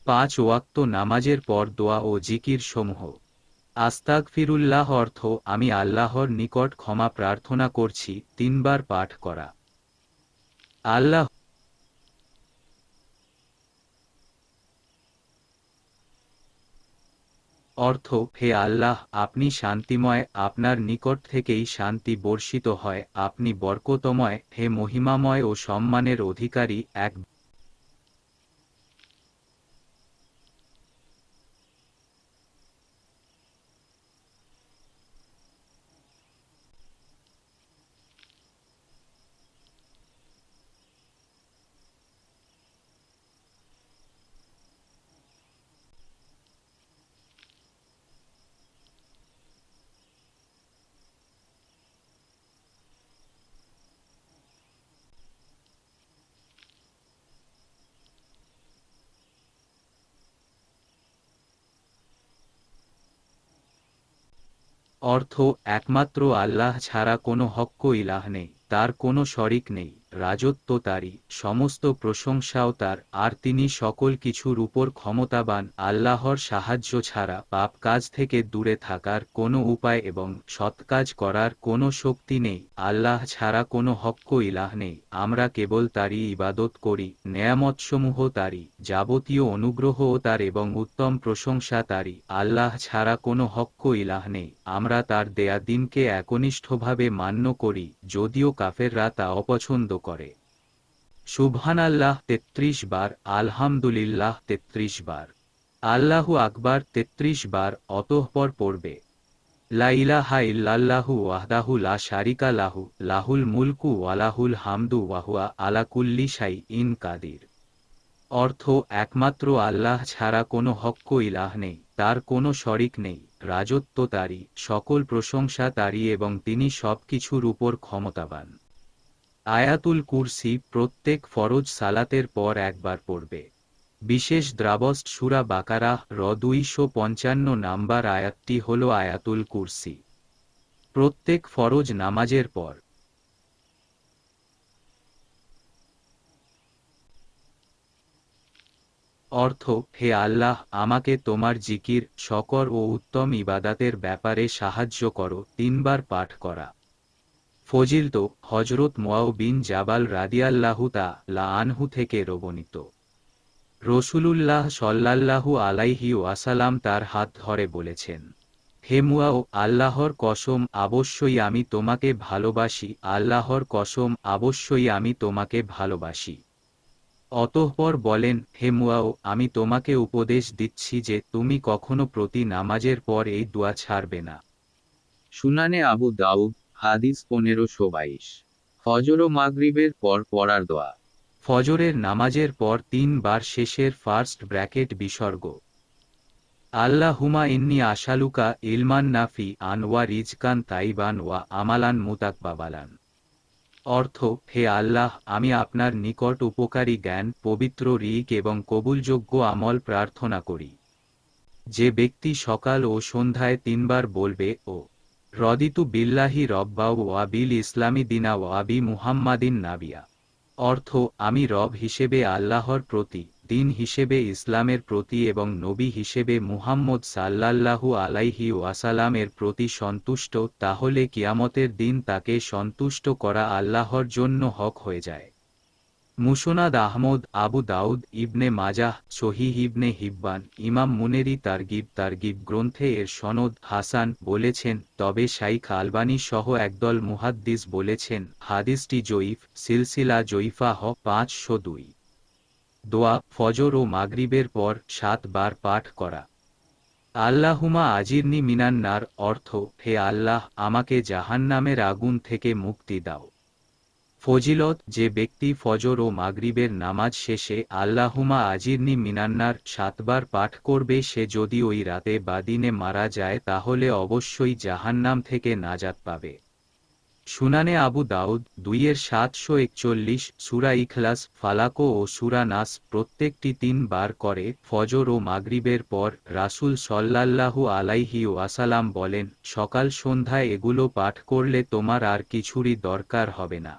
5 ওয়াক্ত নামাজের পর দোয়া ও জিকির সমূহ। আস্তাগফিরুল্লাহ অর্থ আমি আল্লাহর নিকট ক্ষমা প্রার্থনা করছি, 3 বার পাঠ করা। আল্লাহ অর্থ হে আল্লাহ, আপনি শান্তিময়, আপনার নিকট থেকেই শান্তি বর্ষিত হয়, আপনি বরকতময়, হে মহিমাময় ও সম্মানের অধিকারী এক। অর্থ একমাত্র আল্লাহ ছাড়া কোনো হক্ক ইলাহ নেই, তার কোনো শরিক নেই, রাজত্ব তারই, সমস্ত প্রশংসাও তার, আর তিনি সকল কিছুর উপর ক্ষমতাবান। আল্লাহর সাহায্য ছাড়া পাপ কাজ থেকে দূরে থাকার কোনো উপায় এবং সৎ কাজ করার কোনো শক্তি নেই। আল্লাহ ছাড়া কোনো হক্ক ইলাহ নেই, আমরা কেবল তারই ইবাদত করি, নেয়ামতসমূহ তারই, যাবতীয় অনুগ্রহও তার এবং উত্তম প্রশংসা তারই। আল্লাহ ছাড়া কোনো হক্ক ইলাহ নেই, আমরা তার দেয়া দিনকে একনিষ্ঠভাবে মান্য করি, যদিও কাফেররা তা অপছন্দ করে। সুবহানাল্লাহ 33 বার, আলহামদুলিল্লাহ 33 বার, আল্লাহু আকবার 33 বার, অতঃপর পড়বে লা ইলাহা ইল্লাল্লাহু ওয়াহদাহু লা শারিকা লাহু, লাহুল মুলকু ওয়া লাহুল হামদু ওয়া হুয়া আলা কুল্লি শাইইন কাদির। অর্থ একমাত্র আল্লাহ ছাড়া কোনো হক্ক ইলাহ নেই, তার কোনো শরিক নেই, রাজত্ব তারই, সকল প্রশংসা তারই এবং তিনি সবকিছুর উপর ক্ষমতাবান। আয়াতুল কুরসি প্রত্যেক ফরজ সালাতের পর একবার পড়বে। বিশেষ দ্রাবস্ত সূরা বাকারাহ 255 নাম্বার আয়াতটি হল আয়াতুল কুরসি। প্রত্যেক ফরজ নামাজের পর। অর্থ হে আল্লাহ, আমাকে তোমার জিকির, শকর ও উত্তম ইবাদাতের ব্যাপারে সাহায্য করো, 3 বার পাঠ করা। ফজিলত হজরত মুআয বিন জাবাল রাদিয়াল্লাহু তাআলা আনহু থেকে বর্ণিত। রসূলুল্লাহ সাল্লাল্লাহু আলাইহি ওয়াসাল্লাম তার হাত ধরে বলেছেন, হে মুআয, আল্লাহর কসম অবশ্যই আমি তোমাকে ভালোবাসি, আল্লাহর কসম অবশ্যই আমি তোমাকে ভালোবাসি। অতঃপর বলেন, হে মুআয, আমি তোমাকে উপদেশ দিচ্ছি যে তুমি কখনো প্রতি নামাজের পর এই দোয়া ছাড়বে না। সুনানে আবু দাউদ, হাদিস 1522। ফজর ও মাগরিবের পর পড়ার দোয়া। ফজরের নামাজের পর 3 বার শেষের ফার্স্ট ব্র্যাকেট বিসর্গ আল্লাহুমা ইন্নী আশালুকা ইলমান নাফি আন ওয়া রিজকান তাইবান ওয়া আমালান মুতাকবাবালান। অর্থ হে আল্লাহ, আমি আপনার নিকট উপকারী জ্ঞান, পবিত্র রিক এবং কবুলযোগ্য আমল প্রার্থনা করি। যে ব্যক্তি সকাল ও সন্ধ্যায় 3 বার বলবে, ও রদিতু বিল্লাহি রব্বা ওয়া বিল ইসলামি দিনা ওয়া বি মুহাম্মাদিন নাবিয়া। অর্থ আমি রব হিসেবে আল্লাহর প্রতি, দিন হিসেবে ইসলামের প্রতি এবং নবী হিসেবে মুহাম্মদ সাল্লাল্লাহু আলাইহি ওয়াসাল্লাম এর প্রতি সন্তুষ্ট, তাহলে কিয়ামতের দিন তাকে সন্তুষ্ট করা আল্লাহর জন্য হক হয়ে যায়। মুসনাদ আহমদ, আবু দাউদ, ইবনে মাজাহ, সহিহ ইবনে হিব্বান, ইমাম মুনেরি তারগিব গ্রন্থে এর সনদ হাসান বলেছেন, তবে শাইখ আলবানী সহ একদল মুহাদ্দিস বলেছেন হাদিসটি জয়ীফ, সিলসিলা জয়ীফা 502। দোয়া ফজর ও মাগরিবের পর 7 বার পাঠ করা। আল্লাহুমা আজিরনি মিনান নার। অর্থ হে আল্লাহ, আমাকে জাহান্নামের আগুন থেকে মুক্তি দাও। ফজিলত যে ব্যক্তি ফজর ও মাগরিবের নামাজ শেষে আল্লাহুমা আজিরনি মিনান্নার 7 বার পাঠ করবে, সে যদি ওই রাতে বা দিনে মারা যায় তাহলে অবশ্যই জাহান্নাম থেকে নাজাত পাবে। সুনানে আবু দাউদ 2-741, সূরা ইখলাস, ফালাক ও সূরা নাস প্রত্যেকটি 3 বার করে ফজর ও মাগরিবের পর। রাসূল সাল্লাল্লাহু আলাইহি ওয়াসাল্লাম বলেন, সকাল সন্ধ্যায় এগুলো পাঠ করলে তোমার আর কিছুরই দরকার হবে না।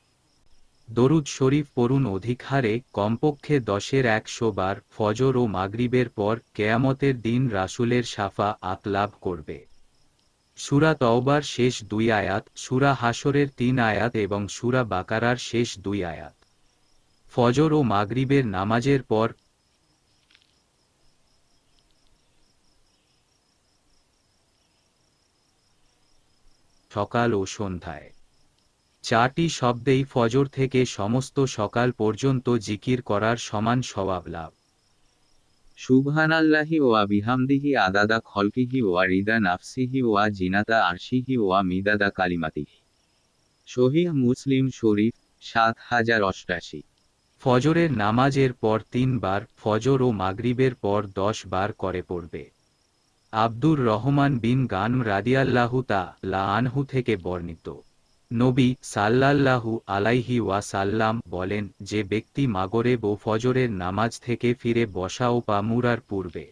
দরুদ শরীফ পড়ুন অধিক হারে, কমপক্ষে 10-এর 100 বার। ফজর ও মাগরিবের পর কেয়ামতের দিন রাসূলের শাফাআত লাভ করবে। সূরা তওবার শেষ 2 আয়াত, সূরা হাশরের 3 আয়াত এবং সূরা বাকারার শেষ 2 আয়াত। ফজর ও মাগরিবের নামাজের পর সকাল ও সন্ধ্যায় 4টি শব্দেই ফজর থেকে সমস্ত সকাল পর্যন্ত জিকির করার সমান সওয়াব লাভ। সুবহানাল্লাহি ওয়া বিহামদিহি আদাদা খলকিহি ওয়া রিদা নাফসিহি ওয়া জিনাতা আরশিহি ওয়া মিদাদা কালিমাতিহি। সহিহ মুসলিম শরীফ 7088। ফজরের নামাজের পর 3 বার, ফজর ও মাগরিবের পর 10 বার করে পড়বে। আব্দুর রহমান বিন গানম রাদিয়াল্লাহু তাআলা আনহু থেকে বর্ণিত, নবী সাল্লাল্লাহু আলাইহি ওয়াসাল্লাম বলেন, যে ব্যক্তি মাগরিব ও ফজরের নামাজ থেকে ফিরে বসা ও পা মুড়ার পূর্বে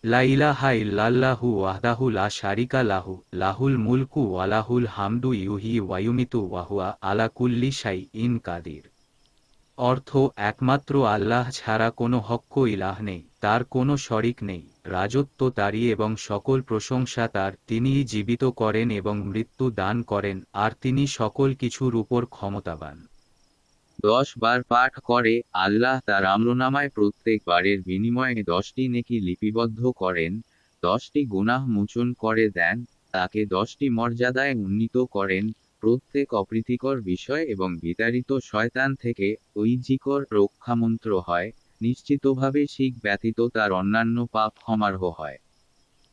লা ইলাহা ইল্লাল্লাহু ওয়াহদাহু লা শারিকা লাহু, লাহুল মুলকু ওয়া লাহুল হামদু ইউহয়ি ওয়া ইউমীতু ওয়া হুয়া আলা কুল্লি শাইইন কাদির, অর্থ একমাত্র আল্লাহ ছাড়া কোনো হক্ক ইলাহ নেই, তার কোনো শরিক নেই, রাজত্ব তারই এবং সকল প্রশংসা তার, তিনিই জীবিত করেন এবং মৃত্যু দান করেন, আর তিনি সকল কিছুর উপর ক্ষমতাবান। 10 বার পাঠ করে আল্লাহ তার আমলনামায় প্রত্যেক বারের বিনিময়ে 10টি নেকি লিপিবদ্ধ করেন, 10টি গুনাহ মোচন করে দেন, তাকে 10টি মর্যাদায় উন্নীত করেন, প্রত্যেক অপ্রীতিকর বিষয় এবং বিতাড়িত শয়তান থেকে ওই জিকর রক্ষামন্ত্র হয়, নিশ্চিতভাবে শিরক ব্যতীত তার অন্যান্য পাপ ক্ষমার্হ হয়।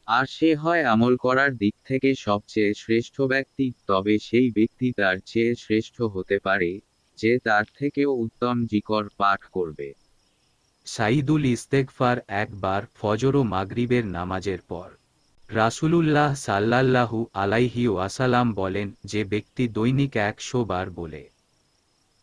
আর সে হয় আমল করার দিক থেকে সবচেয়ে শ্রেষ্ঠ ব্যক্তি, তবে সেই ব্যক্তি তার চেয়ে শ্রেষ্ঠ হতে পারে যে তার থেকেও উত্তম জিকর পাঠ করবে। সাইদুল ইস্তেগফার 1 বার, ফজর ও মাগরিবের নামাজের পর। রাসূলুল্লাহ সাল্লাল্লাহু আলাইহি ওয়াসাল্লাম বলেন, যে ব্যক্তি দৈনিক 100 বার বলে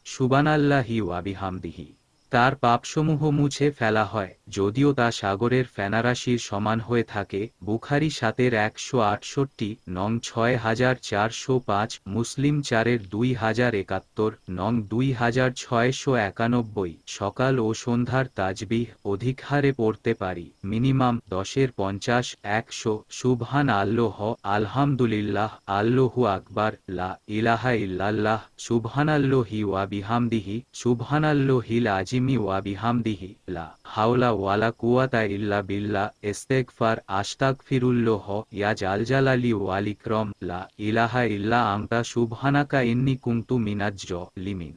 সুবহানাল্লাহি ওয়া বিহামদিহি, তার পাপসমূহ মুছে ফেলা হয়, যদিও তা সাগরের ফেনারাশির সমান হয়ে থাকে। বুখারী 7-এর 168, নং 6405, মুসলিম 4-এর 2071, নং 2691। সকাল ও সন্ধ্যার তাজবিহ অধিক হারে পড়তে পারি, মিনিমাম 10-এর 50, 100, সুবহান আল্লাহ, আলহামদুলিল্লাহ, আল্লাহু আকবার, লা ইলাহা ইল্লাল্লাহ, সুবহানাল্লাহি ওয়া বিহামদিহি, সুবহানাল্লাহিল আজিমি ওয়া বিহামদিহি, লা হাওলা ওয়ালা কুওয়াতা ইল্লা বিল্লাহ, ইস্তেগফার, আস্তাগফিরুল্লাহ, ইয়া জালালি ওয়াল ইকরাম, লা ইলাহা ইল্লা আনতা সুবহানাকা ইন্নী কুনতু মিনাজ জালিমিন।